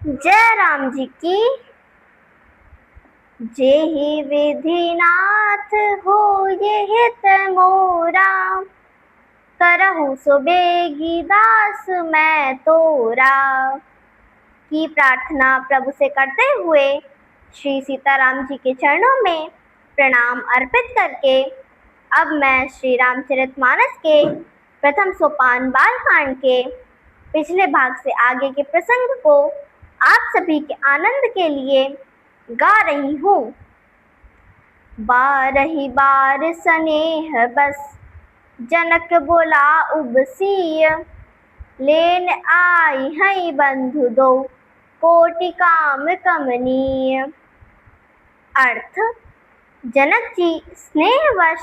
जय राम जी की। जेहि विधिनाथ हो ये हित मोरा, करहु सो बेगी दास मैं तोरा। की प्रार्थना प्रभु से करते हुए श्री सीताराम जी के चरणों में प्रणाम अर्पित करके अब मैं श्री रामचरितमानस के प्रथम सोपान बालकांड के पिछले भाग से आगे के प्रसंग को आप सभी के आनंद के लिए गा रही हूँ। बारही बार स्नेह बस जनक बोला उबसीय, लेन आई हई बंधु दो कोटि काम कमनीय। अर्थ, जनक जी स्नेहवश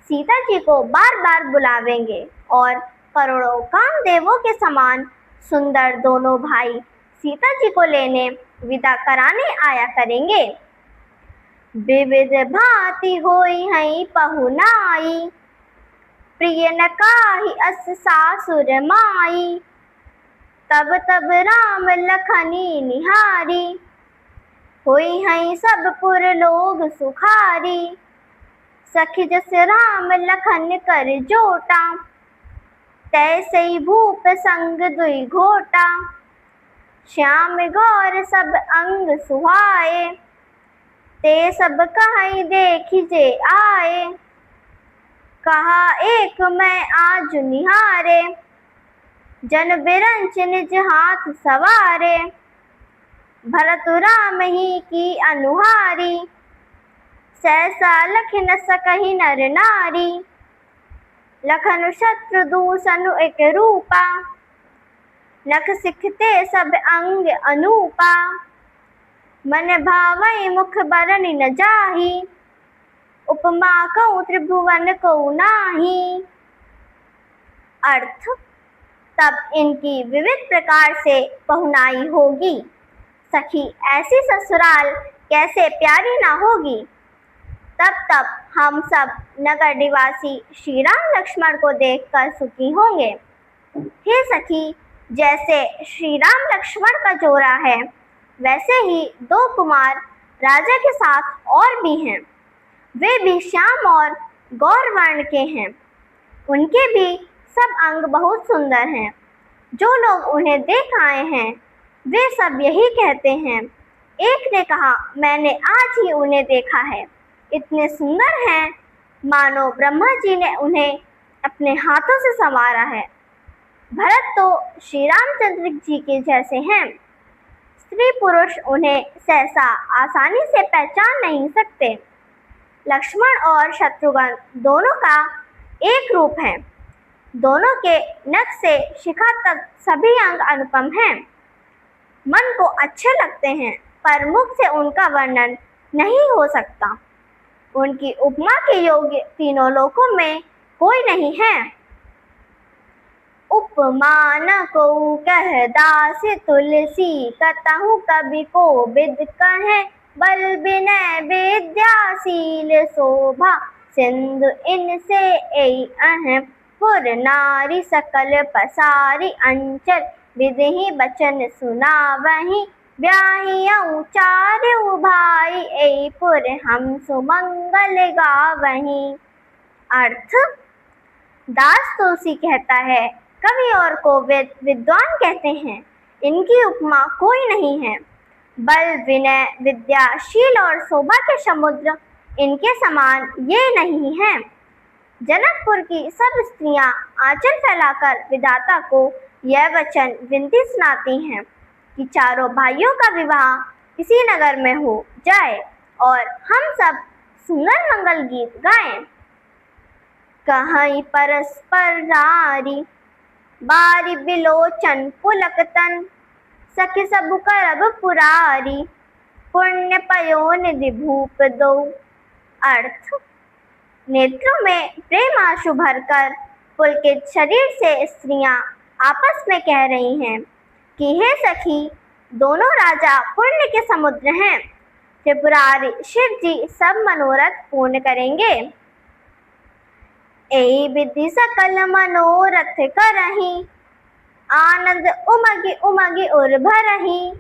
सीता जी को बार बार बुलावेंगे और करोड़ों कामदेवों के समान सुंदर दोनों भाई सीता जी को लेने विदा कराने आया करेंगे। विविध भांति होई हई पहुनाई, प्रिय न काहि अस सासुर माई। तब तब राम लखनी निहारी, होई हई सब पुर लोग सुखारी। सखी जस राम लखन कर जोटा, तैसई भूप संग दुई घोटा। श्याम गौर सब अंग सुहाए, ते सब कहई देखी जे आए। कहा एक मैं आज निहारे, जन बिरंच निज हाथ सवारे। भरत राम ही की अनुहारी, सहसा लख न सकहि नर नारी। लखन शत्रु दूषण एक रूपा, नख सिखते सब अंग अनूपा। मन भावई मुख बरनि न जाहि, उपमा कहूँ त्रिभुवन को नाही। अर्थ, तब इनकी विविध प्रकार से पहुनाई होगी। सखी ऐसी ससुराल कैसे प्यारी ना होगी। तब हम सब नगर निवासी श्री राम लक्ष्मण को देखकर सुखी होंगे। हे सखी, जैसे श्री राम लक्ष्मण का जोड़ा है, वैसे ही दो कुमार राजा के साथ और भी हैं। वे भी श्याम और गौर वर्ण के हैं। उनके भी सब अंग बहुत सुंदर हैं। जो लोग उन्हें देख आए हैं, वे सब यही कहते हैं। एक ने कहा, मैंने आज ही उन्हें देखा है, इतने सुंदर हैं मानो ब्रह्मा जी ने उन्हें अपने हाथों से संवारा है। भरत तो श्री रामचंद्र जी के जैसे हैं। स्त्री पुरुष उन्हें सहसा आसानी से पहचान नहीं सकते। लक्ष्मण और शत्रुघ्न दोनों का एक रूप है। दोनों के नख से शिखा तक सभी अंग अनुपम हैं। मन को अच्छे लगते हैं, पर मुख से उनका वर्णन नहीं हो सकता। उनकी उपमा के योग्य तीनों लोकों में कोई नहीं है। उपमान को कह दास तुलसी, कतहु कवि को बिद कहे। बल विनय विद्याशील शोभा, सिंधु इनसे ऐ अह। पुर नारी सकल पसारी अंचल, विधि बचन सुनावहि। ब्याहियउ चारउ भाई, ऐ पुर हम सुमंगल गावहि। अर्थ, दास तुलसी कहता है, कवि और को विद्वान कहते हैं। इनकी उपमा कोई नहीं है। बल विनय विद्याशील और शोभा के समुद्र इनके समान ये नहीं है। जनकपुर की सब स्त्रियां आंचल फैलाकर विधाता को यह वचन विनती सुनाती हैं कि चारों भाइयों का विवाह इसी नगर में हो जाए और हम सब सुंदर मंगल गीत गाएं। कहीं परस्पर नारी, बारी बिलोचन पुलक तन। सखी सब करब पुरारी, पुण्य पयो निधि भूप दो। अर्थ, नेत्रों में प्रेम आंसू भरकर पुलकित शरीर से स्त्रियां आपस में कह रही हैं कि हे सखी, दोनों राजा पुण्य के समुद्र हैं। त्रिपुरारी शिव जी सब मनोरथ पूर्ण करेंगे। ऐ विधि सकल मनोरथ करहि, आनंद उमगी उमगी उर भरहि।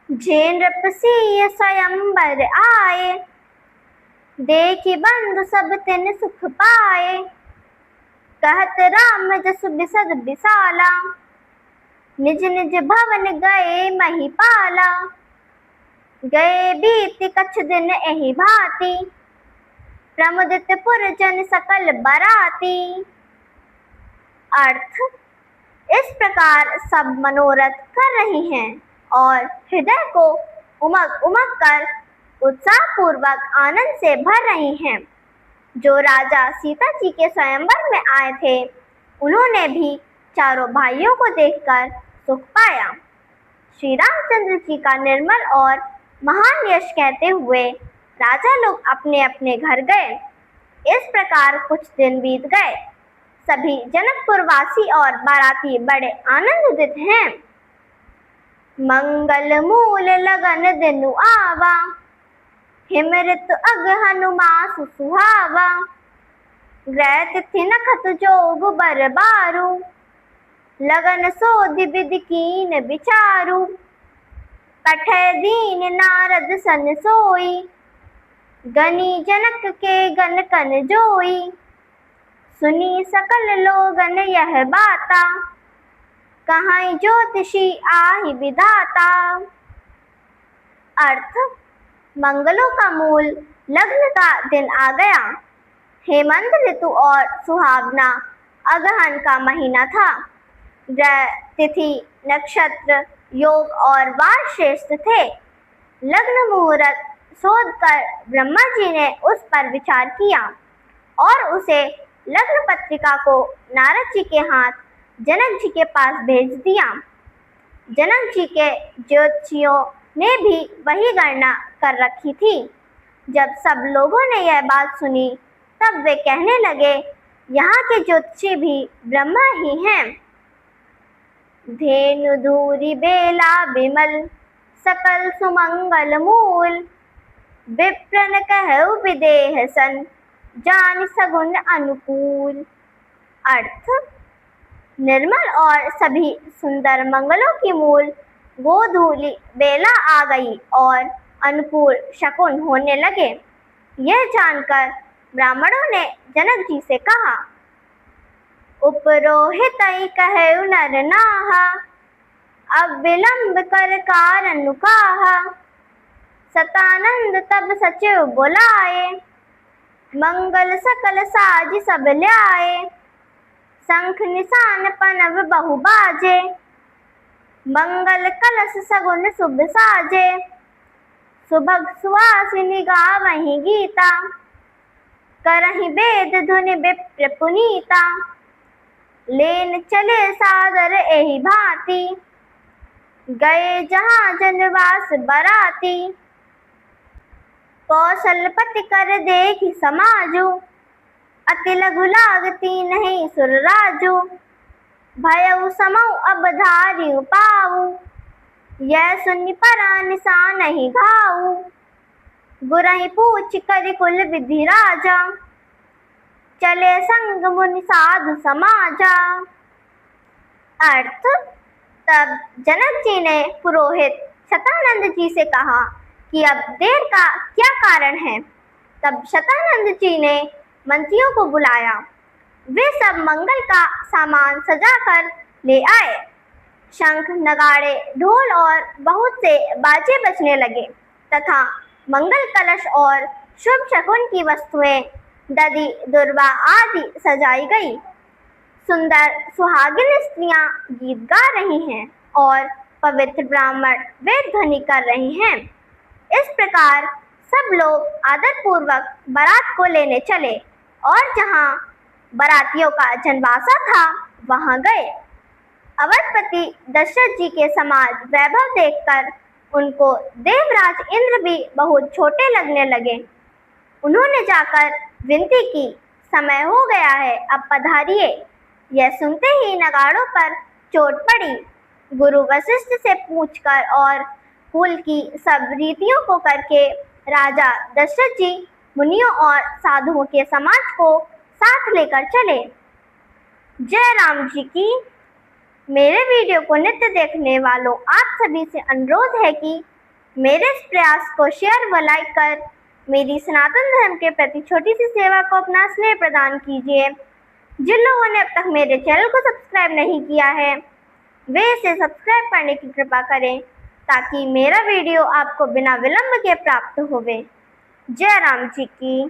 जे नृपसिय स्वयंवर आए, देखि बंधु सब तिन सुख पाए। कहत राम जसु बिसद बिसाला, निज निज भवन गए महिपाला। गए बीति कछ दिन एहि भांति, प्रमुदित पुरजन सकल बराती। अर्थ, इस प्रकार सब मनोरथ कर रही हैं और हृदय को उमग उमग कर उत्साह पूर्वक आनंद से भर रही हैं। जो राजा सीता जी के स्वयंवर में आए थे, उन्होंने भी चारों भाइयों को देखकर सुख पाया। श्री रामचंद्र जी का निर्मल और महान यश कहते हुए राजा लोग अपने अपने घर गए। इस प्रकार कुछ दिन बीत गए। सभी जनकपुर वासी और बाराती बड़े आनंदित हैं। मंगल मूल लगन दिनु आवा, हिमृत अग हनुमास सुहावा। ग्रह तिथि नखत जोग बर बारू, लगन सोधि विधि कीन विचारू। कठै दीन नारद सन सोई, गनी जनक के गन कन जोई। सुनी सकल लोगन यह बाता, कहाई ज्योतिषी आहि विधाता। अर्थ, मंगलों का मूल लग्न का दिन आ गया। हेमंत ऋतु और सुहावना अगहन का महीना था। ग्रह तिथि नक्षत्र योग और वार श्रेष्ठ थे। लग्न मुहूर्त शोध कर ब्रह्मा जी ने उस पर विचार किया और उसे लग्न पत्रिका को नारद जी के हाथ जनक जी के पास भेज दिया। जनक जी के ज्योतिषियों ने भी वही गणना कर रखी थी। जब सब लोगों ने यह बात सुनी, तब वे कहने लगे, यहाँ के ज्योतिषी भी ब्रह्मा ही हैं। धेनु धूरी बेला बिमल, सकल सुमंगल मूल। विप्रन कहु विदेह सन, जान सगुन अनुकूल। अर्थ, निर्मल और सभी सुंदर मंगलों की मूल गोधूली बेला आ गई और अनुकूल शकुन होने लगे। यह जानकर ब्राह्मणों ने जनक जी से कहा, उपरोहित कहु नर नाहा, अब विलंब कर कारण काहा। सतानंद तब सचिव बुलाए, मंगल सकल साज सब ल्याए। शंख निशान पनव बहु बाजे, मंगल कलश सगुन शुभ साजे। सुभग सुवासिनी गावहीं गीता, करहीं वेद धुनि विप्र पुनीता। लेन चले सादर एहि भांति, गए जहाँ जनवास बराती। कौशलपति कर देखि समाजु, अति लघु लागती नहीं सुर राजू। भयउ समौ अब धारिउ पाऊ, यह सुनि परा निशान नहीं घाऊ। गुरहि पूछ करि कुल विधि राजा, चले संग मुनि साधु समाजा। अर्थ, तब जनक जी ने पुरोहित शतानंद जी से कहा कि अब देर का क्या कारण है। तब शतानंद जी ने मंत्रियों को बुलाया। वे सब मंगल का सामान सजाकर ले आए। शंख नगाड़े ढोल और बहुत से बाजे बजने लगे तथा मंगल कलश और शुभ शकुन की वस्तुएं दधि दुर्वा आदि सजाई गई। सुंदर सुहागिन स्त्रियां गीत गा रही हैं और पवित्र ब्राह्मण वेद ध्वनि कर रहे हैं। इस प्रकार सब लोग आदरपूर्वक बारात को लेने चले और जहां बारातियों का जनवासा था वहां गए। अवधपति दशरथ जी के समाज वैभव देखकर उनको देवराज इंद्र भी बहुत छोटे लगने लगे। उन्होंने जाकर विनती की, समय हो गया है, अब पधारिए। यह सुनते ही नगाड़ों पर चोट पड़ी। गुरु वशिष्ठ से पूछकर और कुल की सब रीतियों को करके राजा दशरथ जी मुनियों और साधुओं के समाज को साथ लेकर चले। जय राम जी की। मेरे वीडियो को नित्य देखने वालों आप सभी से अनुरोध है कि मेरे इस प्रयास को शेयर व लाइक कर मेरी सनातन धर्म के प्रति छोटी सी सेवा को अपना स्नेह प्रदान कीजिए। जिन लोगों ने अब तक मेरे चैनल को सब्सक्राइब नहीं किया है वे इसे सब्सक्राइब करने की कृपा करें ताकि मेरा वीडियो आपको बिना विलंब के प्राप्त होवे। जय राम जी की।